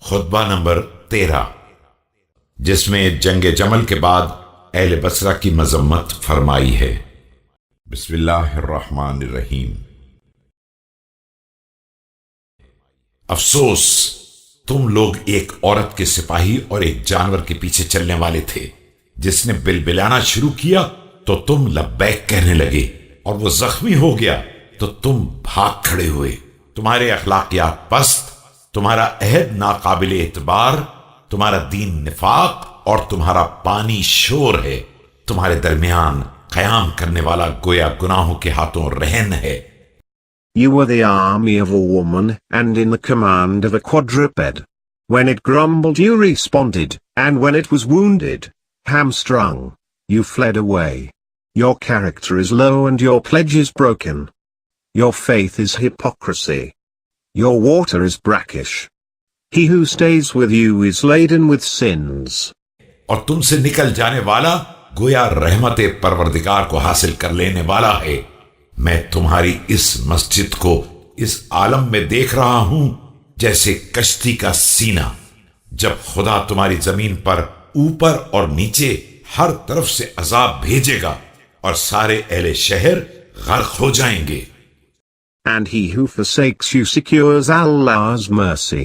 खुतबा number 13, जिसमें जंग जमल के बाद अहले बसरा की मजम्मत फरमाई है। बिस्मिल्लाहिर्रहमानिर्रहीम। अफसोस, तुम लोग एक औरत के सिपाही और एक जानवर के पीछे चलने वाले थे। जिसने बिलबिलाना शुरू किया तो तुम लब्बैक कहने लगे, और वो जख्मी हो गया तो तुम भाग खड़े हुए। तुम्हारे अखलाकियात पस्त, तुम्हारा अहद नाकाबिल एतबार, तुम्हारा दीन निफाक और तुम्हारा पानी शोर है। तुम्हारे दरमियान कयाम करने वाला गोया गुनाहों के हाथों रहन है। You were the army of a woman and in the command of a quadruped. When it grumbled you responded, and when it was wounded, hamstrung, you fled away. Your character is low and your pledge is broken. Your faith is hypocrisy. Your water is brackish. He who stays with you is laden with sins. और तुमसे निकल जाने वाला गोया रहमते परवरदिगार को हासिल कर लेने वाला है। मैं तुम्हारी इस मस्जिद को इस आलम में देख रहा हूं जैसे कश्ती का सीना। जब खुदा तुम्हारी जमीन पर ऊपर और नीचे हर तरफ से अजाब भेजेगा और सारे अहले शहर गर्क हो जाएंगे। And he who forsakes you secures Allah's mercy.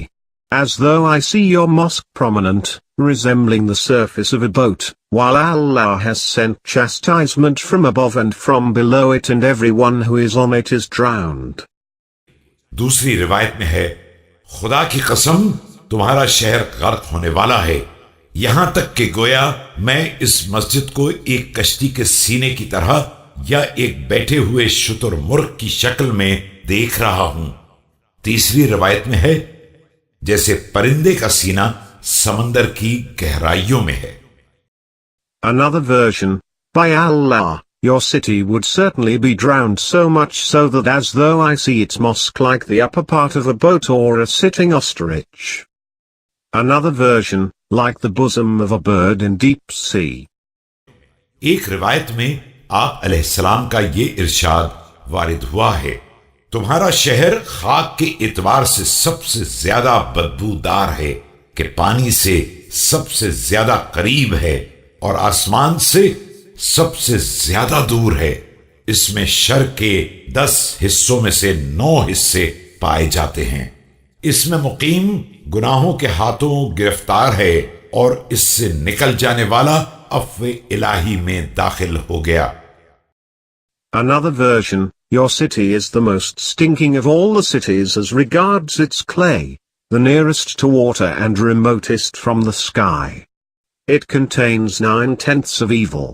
As though I see your mosque prominent, resembling the surface of a boat, while Allah has sent chastisement from above and from below it, and everyone who is on it is drowned. दूसरी रिवायत में है, खुदा की कसम तुम्हारा शहर गर्क होने वाला है, यहां तक कि गोया मैं इस मस्जिद को एक कश्ती के सीने की तरह या एक बैठे हुए शुतुरमुर्ग की शक्ल में देख रहा हूं। तीसरी रिवायत में है, जैसे परिंदे का सीना समंदर की गहराइयों में है। Another version, by Allah, your city would certainly be drowned, so much so that as though I see its mosque like the upper part of a boat or a sitting ostrich. Another version, like the bosom of a bird in deep sea. एक रिवायत में आप अलैहिस्सलाम का ये इरशाद वारिद हुआ है, तुम्हारा शहर खाक के एतबार से सबसे ज्यादा बदबूदार है कि पानी से सबसे ज्यादा करीब है और आसमान से सबसे ज्यादा दूर है। इसमें शर के 10 हिस्सों में से 9 हिस्से पाए जाते हैं। इसमें मुकीम गुनाहों के हाथों गिरफ्तार है और इससे निकल जाने वाला अफ़्वे इलाही में दाखिल हो गया। Another version, your city is the most stinking of all the cities as regards its clay, the nearest to water and remotest from the sky. It contains 9/10 of evil.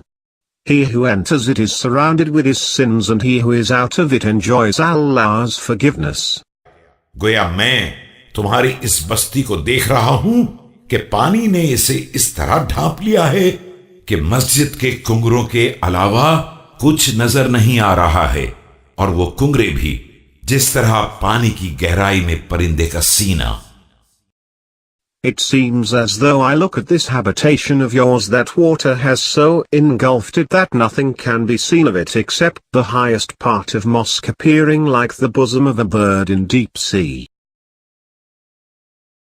He who enters it is surrounded with his sins, and he who is out of it enjoys Allah's forgiveness. गोया मैं तुम्हारी इस बस्ती को देख रहा हूं कि पानी ने इसे इस तरह ढांप लिया है कि मस्जिद के कुंगरों के अलावा कुछ नजर नहीं आ रहा है, और वो कुंगरे भी जिस तरह पानी की गहराई में परिंदे का सीना। It seems as though I look at this habitation of yours that water has so engulfed it that nothing can be seen of it except the highest part of mosque appearing like the bosom of a bird in deep sea.